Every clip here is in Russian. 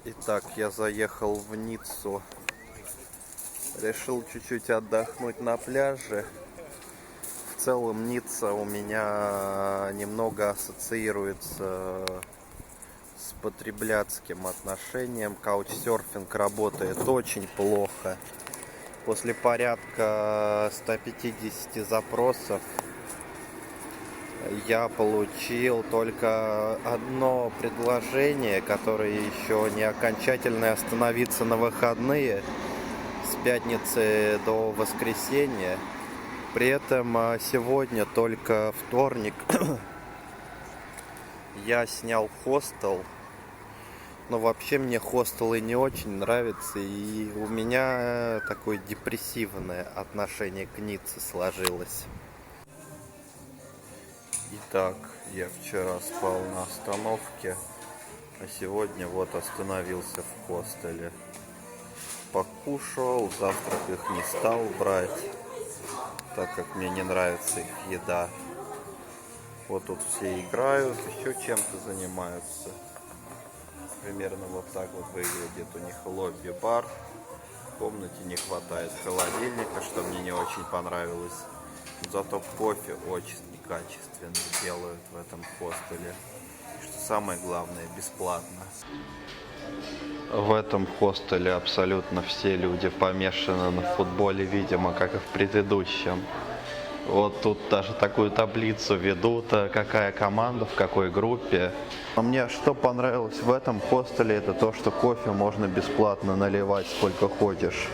Итак, я заехал в Ниццу. Решил чуть-чуть отдохнуть на пляже. В целом Ницца у меня немного ассоциируется с потребляцким отношением. Каучсерфинг работает очень плохо. После порядка 150 запросов я получил только одно предложение, которое еще не окончательно остановится на выходные с пятницы до воскресенья. При этом сегодня только вторник. Я снял хостел. Но вообще мне хостелы не очень нравятся, и у меня такое депрессивное отношение к Ницце сложилось. Итак, я вчера спал на остановке, а сегодня вот остановился в хостеле. Покушал, завтрак их не стал брать, так как мне не нравится их еда. Вот тут все играют, еще чем-то занимаются. Примерно вот так вот выглядит у них лобби-бар. В комнате не хватает холодильника, что мне не очень понравилось. Зато кофе очень некачественно делают в этом хостеле. Что самое главное, бесплатно. В этом хостеле абсолютно все люди помешаны на футболе, видимо, как и в предыдущем. Вот тут даже такую таблицу ведут, какая команда в какой группе. А мне что понравилось в этом хостеле, это то, что кофе можно бесплатно наливать сколько хочешь.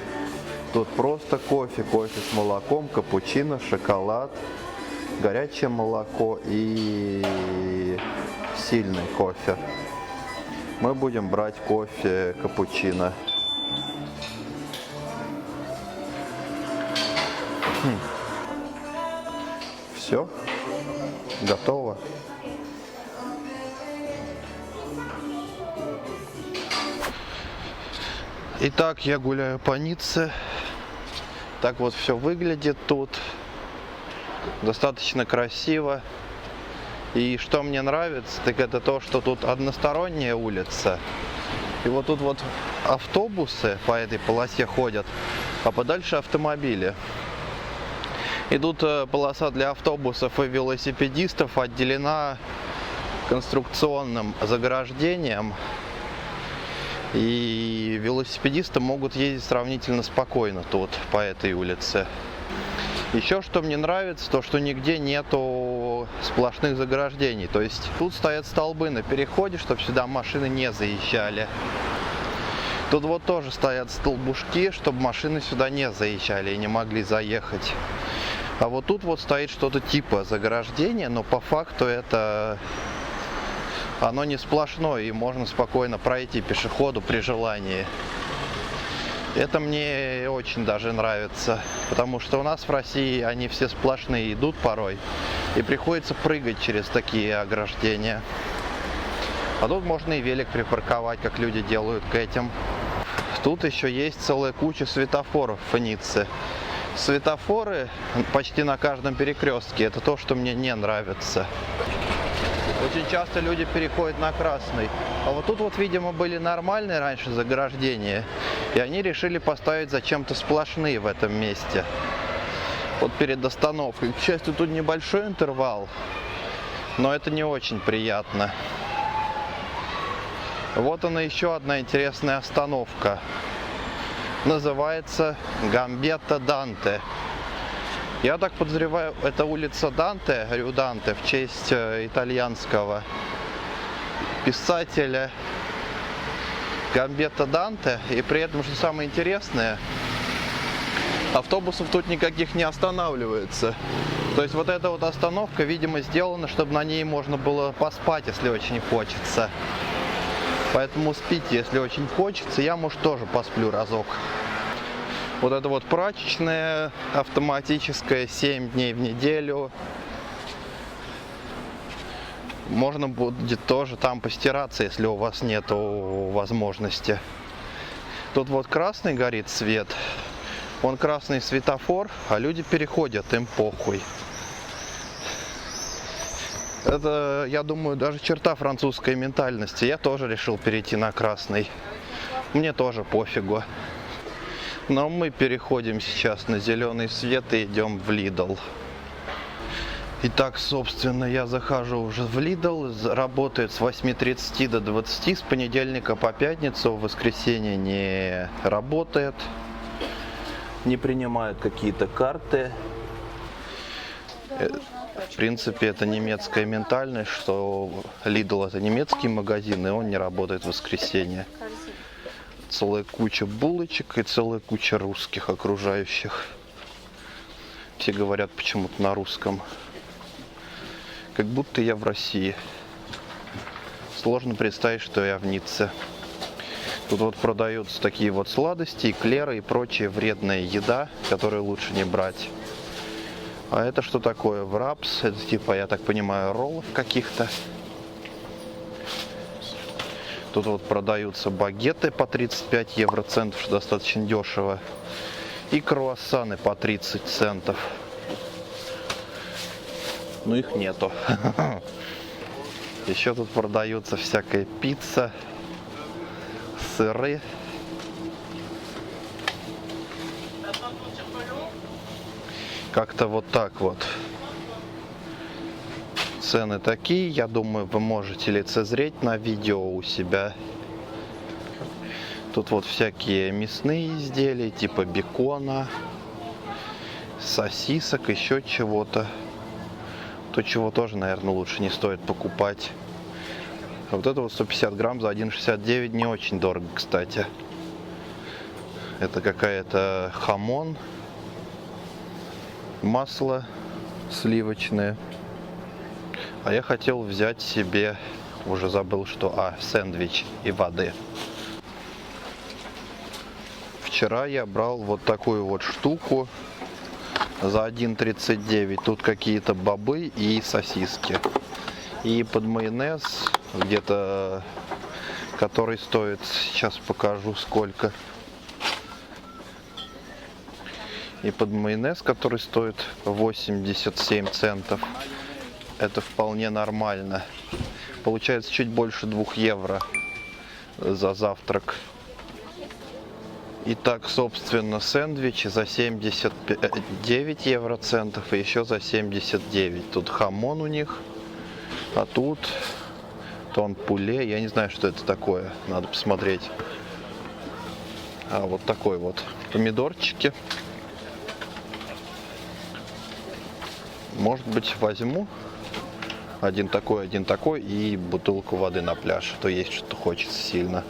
Тут просто кофе с молоком, капучино, шоколад, горячее молоко и сильный кофе. Мы будем брать кофе капучино. Все, готово. Итак, я гуляю по Ницце. Так вот все выглядит тут. Достаточно красиво. И что мне нравится, так это то, что тут односторонняя улица. И вот тут вот автобусы по этой полосе ходят, а подальше автомобили. И тут полоса для автобусов и велосипедистов отделена конструкционным заграждением. И велосипедисты могут ездить сравнительно спокойно тут, по этой улице. Еще что мне нравится, то что нигде нету сплошных заграждений. То есть тут стоят столбы на переходе, чтобы сюда машины не заезжали. Тут вот тоже стоят столбушки, чтобы машины сюда не заезжали и не могли заехать. А вот тут вот стоит что-то типа заграждения, но по факту оно не сплошное, и можно спокойно пройти пешеходу при желании. Это мне очень даже нравится, потому что у нас в России они все сплошные идут порой, и приходится прыгать через такие ограждения. А тут можно и велик припарковать, как люди делают к этим. Тут еще есть целая куча светофоров в Ницце. Светофоры почти на каждом перекрестке. Это то, что мне не нравится. Очень часто люди переходят на красный. А вот тут вот, видимо, были нормальные раньше заграждения. И они решили поставить зачем-то сплошные в этом месте. Вот перед остановкой. К счастью, тут небольшой интервал. Но это не очень приятно. Вот она, еще одна интересная остановка. Называется Гамбетта Данте. Я так подозреваю, это улица Данте, Рю Данте, в честь итальянского писателя Гамбетта Данте. И при этом, что самое интересное, автобусов тут никаких не останавливается. То есть вот эта вот остановка, видимо, сделана, чтобы на ней можно было поспать, если очень хочется. Поэтому спите, если очень хочется. Я, может, тоже посплю разок. Вот это вот прачечная автоматическая, 7 дней в неделю. Можно будет тоже там постираться, если у вас нет возможности. Тут вот красный горит свет. Он красный светофор, а люди переходят, им похуй. Это, я думаю, даже черта французской ментальности. Я тоже решил перейти на красный. Мне тоже пофигу. Но мы переходим сейчас на зеленый свет и идем в Lidl. Итак, собственно, я захожу уже в Lidl. Работает с 8:30 до 20, с понедельника по пятницу. В воскресенье не работает. Не принимают какие-то карты. В принципе, это немецкая ментальность, что Lidl это немецкий магазин, и он не работает в воскресенье. Целая куча булочек и целая куча русских окружающих. Все говорят почему-то на русском. Как будто я в России. Сложно представить, что я в Ницце. Тут вот продаются такие вот сладости, эклеры и прочая вредная еда, которую лучше не брать. А это что такое? Врапс? Это типа, я так понимаю, роллов каких-то. Тут вот продаются багеты по 35 евроцентов, что достаточно дешево. И круассаны по 30 центов. Но их нету. Еще тут продаются всякая пицца, сыры. Как-то вот так вот. Цены такие, я думаю, вы можете лицезреть на видео у себя. Тут вот всякие мясные изделия, типа бекона, сосисок, еще чего-то. То, чего тоже, наверное, лучше не стоит покупать. А вот это вот 150 грамм за 1,69 не очень дорого, кстати. Это какая-то хамон, масло сливочное. А я хотел взять себе, уже забыл что, сэндвич и воды. Вчера я брал вот такую вот штуку за 1,39. Тут какие-то бобы и сосиски. И под майонез где-то, который стоит, сейчас покажу сколько. И под майонез, который стоит 87 центов. Это вполне нормально. Получается чуть больше 2 евро за завтрак. Итак, собственно, сэндвичи за 79 евроцентов и еще за 79. Тут хамон у них, а тут тон-пуле. Я не знаю, что это такое, надо посмотреть. А вот такой вот помидорчики. Может быть, возьму один такой и бутылку воды на пляж, а то есть что-то хочется сильно.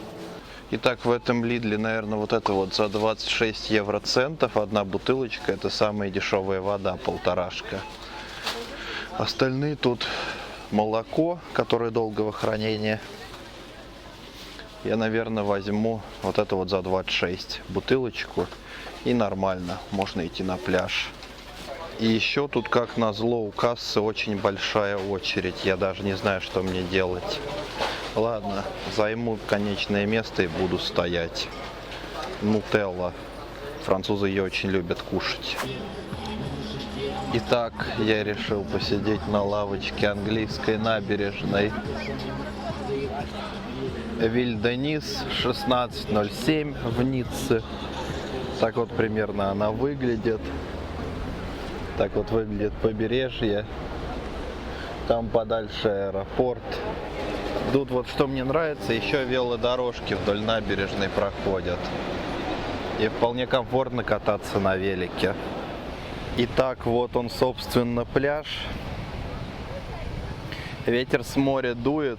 Итак, в этом Лидле, наверное, вот это вот за 26 евроцентов одна бутылочка, это самая дешевая вода, полторашка. Остальные тут молоко, которое долгого хранения. Я, наверное, возьму вот это вот за 26 бутылочку и нормально, можно идти на пляж. И еще тут, как назло, у кассы очень большая очередь. Я даже не знаю, что мне делать. Ладно, займу конечное место и буду стоять. Нутелла. Французы ее очень любят кушать. Итак, я решил посидеть на лавочке английской набережной. Виль-де-Низ, 16:07 в Ницце. Так вот примерно она выглядит. Так вот выглядит побережье. Там подальше аэропорт. Тут вот что мне нравится, еще велодорожки вдоль набережной проходят. И вполне комфортно кататься на велике. Итак, вот он, собственно, пляж. Ветер с моря дует.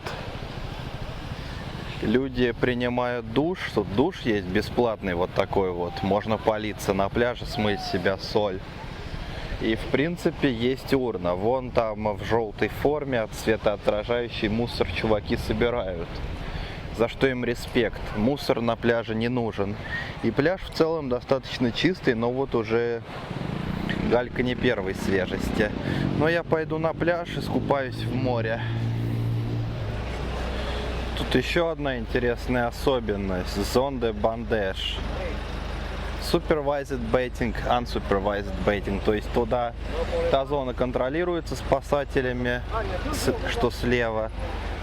Люди принимают душ. Тут душ есть бесплатный вот такой вот. Можно политься на пляже, смыть с себя соль. И в принципе есть урна. Вон там в желтой форме, от светоотражающий мусор чуваки собирают. За что им респект. Мусор на пляже не нужен. И пляж в целом достаточно чистый, но вот уже галька не первой свежести. Но я пойду на пляж и искупаюсь в море. Тут еще одна интересная особенность. Зон де Бандеш. supervised betting, unsupervised betting. То есть та зона контролируется спасателями, что слева,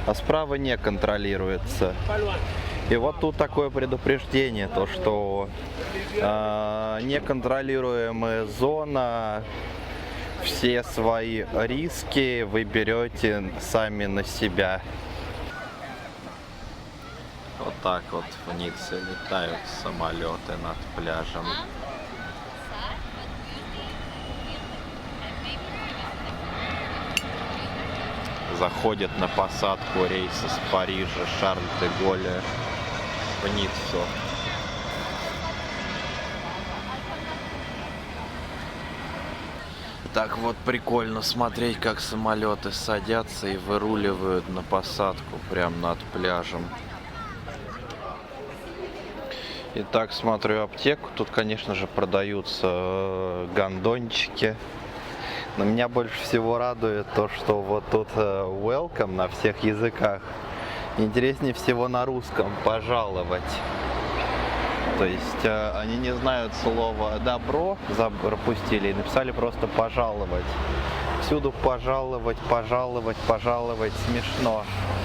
а справа не контролируется. И вот тут такое предупреждение, то что неконтролируемая зона, все свои риски вы берете сами на себя. Вот так вот вниз летают самолеты над пляжем. Заходит на посадку рейс из Парижа, Шарль-де-Голля в Ниццу. Так вот прикольно смотреть, как самолеты садятся и выруливают на посадку прямо над пляжем. Итак, смотрю аптеку. Тут, конечно же, продаются гондончики. Но меня больше всего радует то, что вот тут welcome на всех языках. Интереснее всего на русском пожаловать. То есть они не знают слова добро, пропустили и написали просто пожаловать. Всюду пожаловать, пожаловать, пожаловать, смешно.